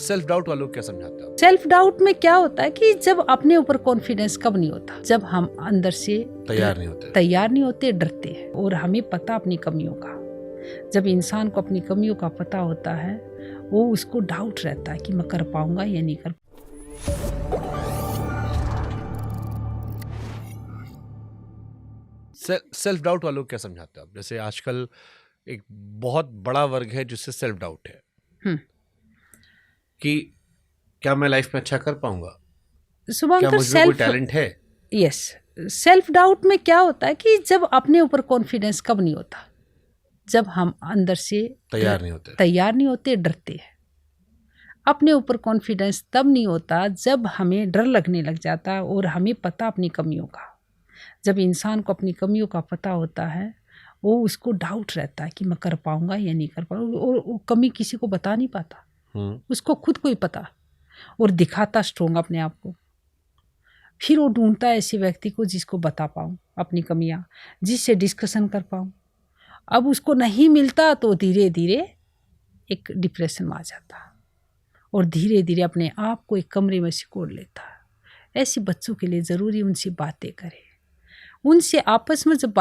Self doubt वालों को क्या समझाते हो? सेल्फ डाउट में क्या होता है कि जब अपने ऊपर कॉन्फिडेंस कब नहीं होता, जब हम अंदर से तैयार नहीं होते, डरते हैं। और हमें पता अपनी कमियों का, जब इंसान को अपनी कमियों का पता होता है वो उसको डाउट रहता है कि मैं कर पाऊंगा या नहीं कर। सेल्फ डाउट वालों को क्या समझाते हो आप? जैसे आजकल एक बहुत बड़ा वर्ग है जिससे सेल्फ डाउट है कि क्या मैं लाइफ में अच्छा कर पाऊंगा, क्या शुभंकर, मुझ में कोई टैलेंट है? यस, सेल्फ डाउट में क्या होता है कि जब अपने ऊपर कॉन्फिडेंस कब नहीं होता, जब हम अंदर से तैयार नहीं होते, डरते हैं। अपने ऊपर कॉन्फिडेंस तब नहीं होता जब हमें डर लगने लग जाता है और हमें पता अपनी कमियों का। जब इंसान को अपनी कमियों का पता होता है वो उसको डाउट रहता है कि मैं कर पाऊंगा या नहीं कर पाऊंगा, और वो कमी किसी को बता नहीं पाता, उसको खुद को ही पता, और दिखाता स्ट्रोंग अपने आप को। फिर वो ढूंढता है ऐसे व्यक्ति को जिसको बता पाऊँ अपनी कमियाँ, जिससे डिस्कशन कर पाऊँ। अब उसको नहीं मिलता तो धीरे धीरे एक डिप्रेशन में आ जाता और धीरे धीरे अपने आप को एक कमरे में सिकोड़ लेता। ऐसे बच्चों के लिए ज़रूरी उनसे बातें करें, उनसे आपस में जब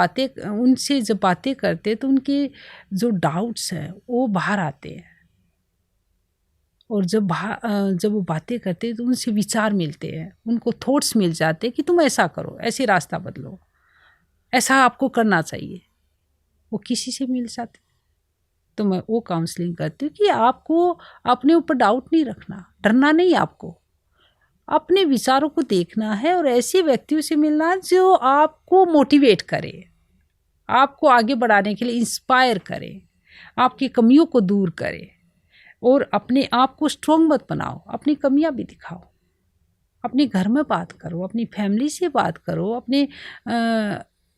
बातें करते तो उनके जो डाउट्स हैं वो बाहर आते हैं, और जब वो बातें करते हैं तो उनसे विचार मिलते हैं, उनको थॉट्स मिल जाते हैं कि तुम ऐसा करो, ऐसे रास्ता बदलो, ऐसा आपको करना चाहिए। वो किसी से मिल जाते तो मैं वो काउंसलिंग करती हूँ कि आपको अपने ऊपर डाउट नहीं रखना, डरना नहीं, आपको अपने विचारों को देखना है और ऐसे व्यक्तियों से मिलना जो आपको मोटिवेट करे, आपको आगे बढ़ाने के लिए इंस्पायर करे, आपकी कमियों को दूर करे, और अपने आप को स्ट्रॉन्ग मत बनाओ, अपनी कमियां भी दिखाओ। अपने घर में बात करो, अपनी फैमिली से बात करो, अपने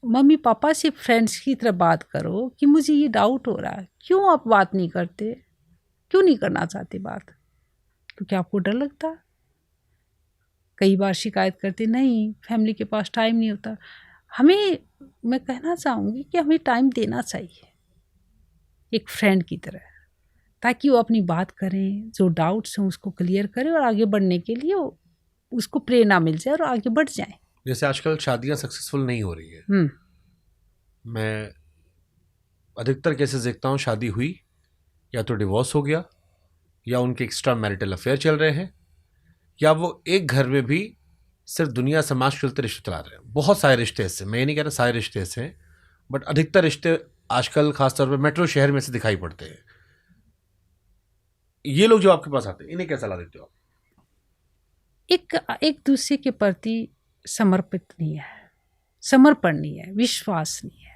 मम्मी पापा से फ्रेंड्स की तरह बात करो कि मुझे ये डाउट हो रहा है, क्यों आप बात नहीं करते, क्यों नहीं करना चाहते बात, क्योंकि आपको डर लगता है। कई बार शिकायत करते नहीं फैमिली के पास टाइम नहीं होता। मैं कहना चाहूँगी कि हमें टाइम देना चाहिए एक फ्रेंड की तरह, ताकि वो अपनी बात करें, जो डाउट्स हैं उसको क्लियर करें और आगे बढ़ने के लिए उसको प्रेरणा मिल जाए और आगे बढ़ जाए। जैसे आजकल शादियां सक्सेसफुल नहीं हो रही है, मैं अधिकतर केसेस देखता हूँ, शादी हुई या तो डिवोर्स हो गया, या उनके एक्स्ट्रा मैरिटल अफेयर चल रहे हैं, या वो एक घर में भी सिर्फ दुनिया समाज चलते रिश्ते चला रहे हैं। बहुत सारे रिश्ते ऐसे, मैं ये नहीं कह रहा सारे रिश्ते ऐसे हैं, बट अधिकतर रिश्ते आजकल खासतौर पर मेट्रो शहर में से दिखाई पड़ते हैं। ये लोग जो आपके पास आते हैं, इन्हें क्या सलाह देते हो आप? एक दूसरे के प्रति समर्पित नहीं है, समर्पण नहीं है, विश्वास नहीं है।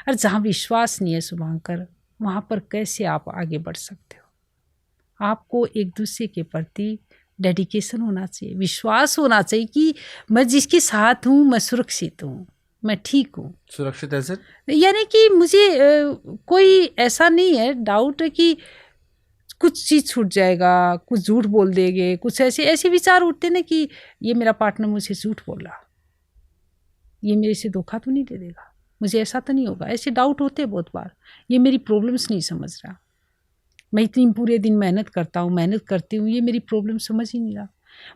और जहाँ विश्वास नहीं है शुभंकर, वहाँ पर कैसे आप आगे बढ़ सकते हो? आपको एक दूसरे के प्रति डेडिकेशन होना चाहिए, विश्वास होना चाहिए कि मैं जिसके साथ हूँ मैं सुरक्षित हूँ, मैं ठीक हूँ। सुरक्षित ऐसे यानी कि मुझे कोई ऐसा नहीं है डाउट है कि कुछ चीज़ छूट जाएगा, कुछ झूठ बोल देंगे, कुछ ऐसे विचार उठते ना कि ये मेरा पार्टनर मुझे झूठ बोला, ये मेरे से धोखा तो नहीं दे देगा, मुझे ऐसा तो नहीं होगा। ऐसे डाउट होते हैं बहुत बार, ये मेरी प्रॉब्लम्स नहीं समझ रहा, मैं इतनी पूरे दिन मेहनत करती हूँ, ये मेरी प्रॉब्लम समझ ही नहीं रहा।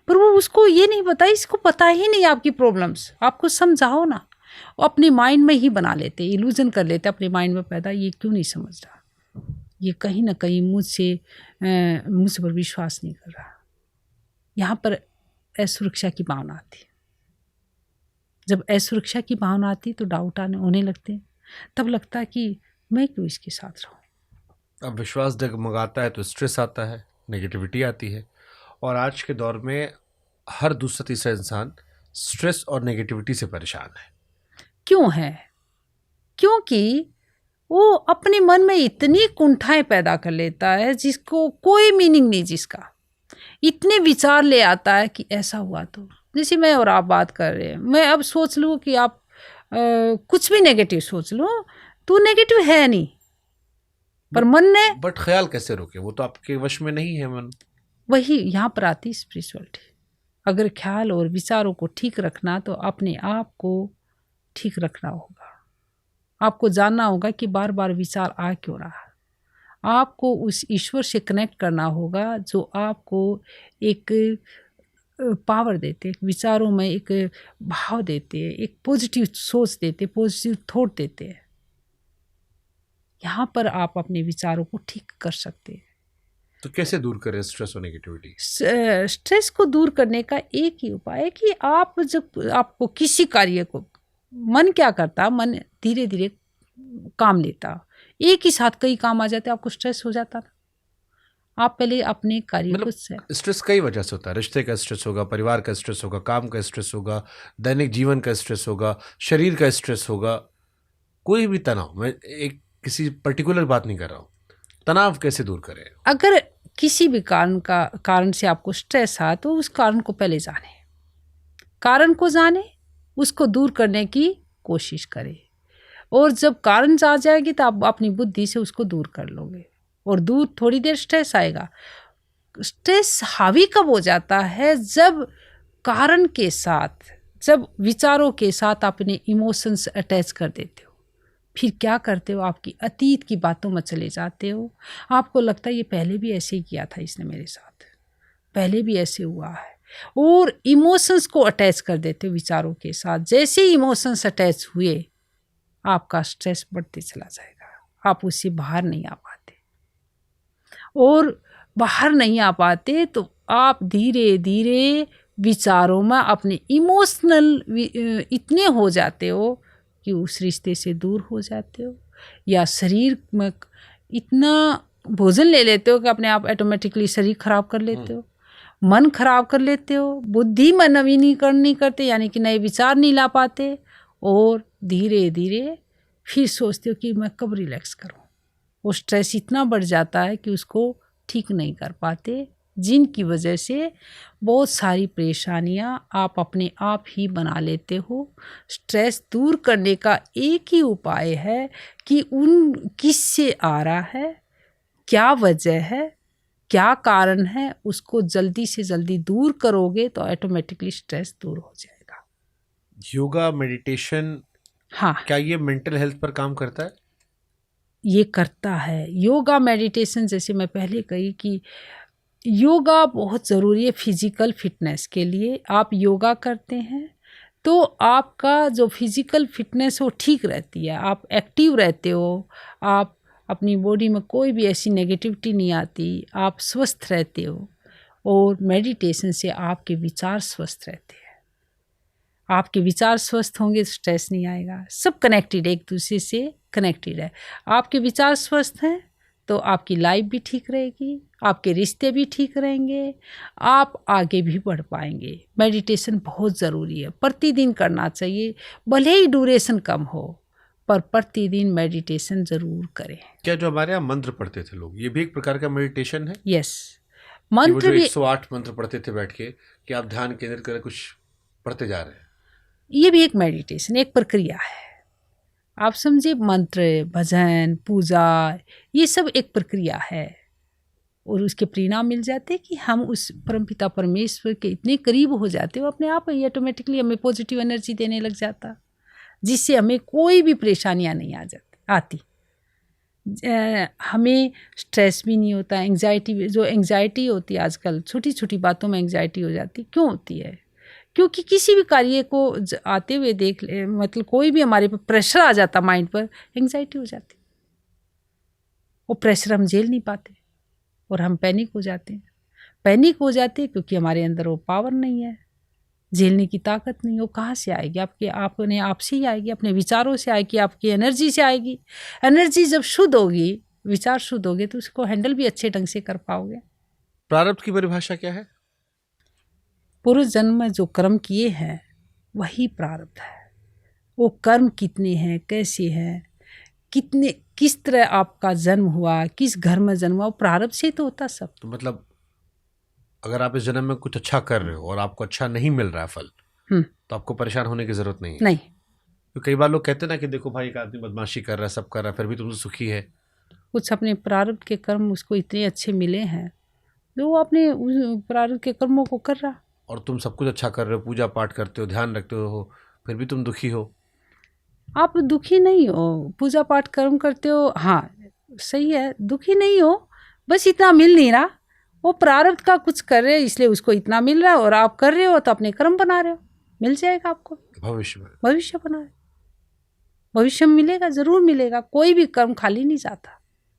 पर वो उसको ये नहीं पता, इसको पता ही नहीं आपकी प्रॉब्लम्स, आपको समझाओ ना, वो अपने माइंड में ही बना लेते, इल्यूजन कर लेते अपने माइंड में पैदा, ये क्यों नहीं समझ रहा, ये कहीं ना कहीं मुझ पर विश्वास नहीं कर रहा। यहाँ पर असुरक्षा की भावना आती है। जब असुरक्षा की भावना आती तो डाउट होने लगते हैं, तब लगता है कि मैं क्यों इसके साथ रहूं। अब विश्वास डगमगाता है तो स्ट्रेस आता है, नेगेटिविटी आती है, और आज के दौर में हर दूसरा तीसरा इंसान स्ट्रेस और नेगेटिविटी से परेशान है। क्यों है? क्योंकि वो अपने मन में इतनी कुंठाएं पैदा कर लेता है जिसको कोई मीनिंग नहीं, जिसका इतने विचार ले आता है कि ऐसा हुआ तो, जैसे मैं और आप बात कर रहे हैं, मैं अब सोच लूँ कि आप कुछ भी नेगेटिव सोच लो तो नेगेटिव है नहीं, पर मन ने, बट ख्याल कैसे रोके, वो तो आपके वश में नहीं है मन। वही यहाँ पर आती स्पिरिचुअलिटी। अगर ख्याल और विचारों को ठीक रखना तो अपने आप को ठीक रखना होगा, आपको जानना होगा कि बार बार विचार आ क्यों रहा है, आपको उस ईश्वर से कनेक्ट करना होगा जो आपको एक पावर देते, विचारों में एक भाव देते, एक पॉजिटिव सोच देते, पॉजिटिव थॉट देते हैं। यहाँ पर आप अपने विचारों को ठीक कर सकते हैं। तो कैसे दूर करें स्ट्रेस और नेगेटिविटी? स्ट्रेस को दूर करने का एक ही उपाय है कि आप जब आपको किसी कार्य को मन क्या करता, मन धीरे धीरे काम लेता, एक ही साथ कई काम आ जाते, आपको स्ट्रेस हो जाता ना। आप पहले अपने कार्य को स्ट्रेस कई वजह से होता है। रिश्ते का स्ट्रेस होगा, परिवार का स्ट्रेस होगा, काम का स्ट्रेस होगा, दैनिक जीवन का स्ट्रेस होगा, शरीर का स्ट्रेस होगा, कोई भी तनाव। मैं एक किसी पर्टिकुलर बात नहीं कर रहा हूँ। तनाव कैसे दूर करें? अगर किसी भी कारण से आपको स्ट्रेस आ तो उस कारण को पहले जाने, कारण को जाने, उसको दूर करने की कोशिश करें। और जब कारण आ जाएगी तो आप अपनी बुद्धि से उसको दूर कर लोगे और दूर थोड़ी देर स्ट्रेस आएगा। स्ट्रेस हावी कब हो जाता है? जब कारण के साथ, जब विचारों के साथ अपने इमोशंस अटैच कर देते हो। फिर क्या करते हो? आपकी अतीत की बातों में चले जाते हो। आपको लगता है ये पहले भी ऐसे ही किया था इसने मेरे साथ, पहले भी ऐसे हुआ है, और इमोशंस को अटैच कर देते हो विचारों के साथ। जैसे ही इमोशंस अटैच हुए आपका स्ट्रेस बढ़ते चला जाएगा, आप उससे बाहर नहीं आ पाते, और बाहर नहीं आ पाते तो आप धीरे धीरे विचारों में अपने इमोशनल इतने हो जाते हो कि उस रिश्ते से दूर हो जाते हो, या शरीर में इतना भोजन ले लेते हो कि अपने आप ऑटोमेटिकली शरीर खराब कर लेते हो, मन खराब कर लेते हो, बुद्धि में नवीनीकरण नहीं करते, यानी कि नए विचार नहीं ला पाते, और धीरे धीरे फिर सोचते हो कि मैं कब रिलैक्स करूं। वो स्ट्रेस इतना बढ़ जाता है कि उसको ठीक नहीं कर पाते, जिनकी वजह से बहुत सारी परेशानियां आप अपने आप ही बना लेते हो। स्ट्रेस दूर करने का एक ही उपाय है कि उन किससे आ रहा है, क्या वजह है, क्या कारण है, उसको जल्दी से जल्दी दूर करोगे तो ऑटोमेटिकली स्ट्रेस दूर हो जाएगा। योगा, मेडिटेशन, हाँ, क्या ये मेंटल हेल्थ पर काम करता है? ये करता है। योगा मेडिटेशन, जैसे मैं पहले कही कि योगा बहुत ज़रूरी है फिज़िकल फिटनेस के लिए। आप योगा करते हैं तो आपका जो फिज़िकल फिटनेस वो ठीक रहती है, आप एक्टिव रहते हो, आप अपनी बॉडी में कोई भी ऐसी नेगेटिविटी नहीं आती, आप स्वस्थ रहते हो। और मेडिटेशन से आपके विचार स्वस्थ रहते हैं। आपके विचार स्वस्थ होंगे तो स्ट्रेस नहीं आएगा। सब कनेक्टेड, एक दूसरे से कनेक्टेड है। आपके विचार स्वस्थ हैं तो आपकी लाइफ भी ठीक रहेगी, आपके रिश्ते भी ठीक रहेंगे, आप आगे भी बढ़ पाएंगे। मेडिटेशन बहुत ज़रूरी है, प्रतिदिन करना चाहिए, भले ही ड्यूरेशन कम हो, पर प्रतिदिन मेडिटेशन ज़रूर करें। क्या जो हमारे यहाँ मंत्र पढ़ते थे लोग, ये भी एक प्रकार का मेडिटेशन है? यस, मंत्र भी 108 मंत्र पढ़ते थे बैठ के, कि आप ध्यान केंद्रित कर कुछ पढ़ते जा रहे हैं, ये भी एक मेडिटेशन, एक प्रक्रिया है। आप समझिए, मंत्र, भजन, पूजा, ये सब एक प्रक्रिया है, और उसके परिणाम मिल जाते कि हम उस परमपिता परमेश्वर के इतने करीब हो जाते हो, अपने आप ही ऑटोमेटिकली हमें पॉजिटिव एनर्जी देने लग जाता, जिससे हमें कोई भी परेशानियां नहीं आती। हमें स्ट्रेस भी नहीं होता, एंग्जाइटी, जो एंग्जाइटी होती है आजकल, छोटी छोटी बातों में एंग्जाइटी हो जाती, क्यों होती है? क्योंकि किसी भी कार्य को आते हुए देख ले, मतलब कोई भी हमारे पर प्रेशर आ जाता माइंड पर, एंग्जाइटी हो जाती, वो प्रेशर हम झेल नहीं पाते और हम पैनिक हो जाते हैं। पैनिक हो जाते हैं क्योंकि हमारे अंदर वो पावर नहीं है, झेलने की ताकत नहीं। वो कहाँ से आएगी? आपने आप से ही आएगी, अपने विचारों से आएगी, आपकी एनर्जी से आएगी। एनर्जी जब शुद्ध होगी, विचार शुद्ध होगे, तो उसको हैंडल भी अच्छे ढंग से कर पाओगे। प्रारब्ध की परिभाषा क्या है? पूर्व जन्म में जो कर्म किए हैं वही प्रारब्ध है। वो कर्म कितने हैं, कैसे हैं, किस तरह आपका जन्म हुआ, किस घर में जन्म हुआ, वो प्रारब्ध से तो होता सब। तो मतलब अगर आप इस जन्म में कुछ अच्छा कर रहे हो और आपको अच्छा नहीं मिल रहा है फल, तो आपको परेशान होने की जरूरत नहीं है। नहीं, तो कई बार लोग कहते हैं ना कि देखो भाई, एक आदमी बदमाशी कर रहा है, सब कर रहा है, फिर भी तुम सुखी है। कुछ अपने प्रारब्ध के कर्म उसको इतने अच्छे मिले हैं जो वो अपने प्रारब्ध के कर्मों को कर रहा। और तुम सब कुछ अच्छा कर रहे हो, पूजा पाठ करते हो, ध्यान रखते हो, फिर भी तुम दुखी हो। आप दुखी नहीं हो, पूजा पाठ कर्म करते हो, हाँ, सही है, दुखी नहीं हो, बस इतना मिल नहीं रहा, वो प्रारब्ध का कुछ कर रहे हैं इसलिए उसको इतना मिल रहा है, और आप कर रहे हो तो अपने कर्म बना रहे हो, मिल जाएगा आपको। भविष्य बना रहे, भविष्य में मिलेगा, जरूर मिलेगा, कोई भी कर्म खाली नहीं जाता।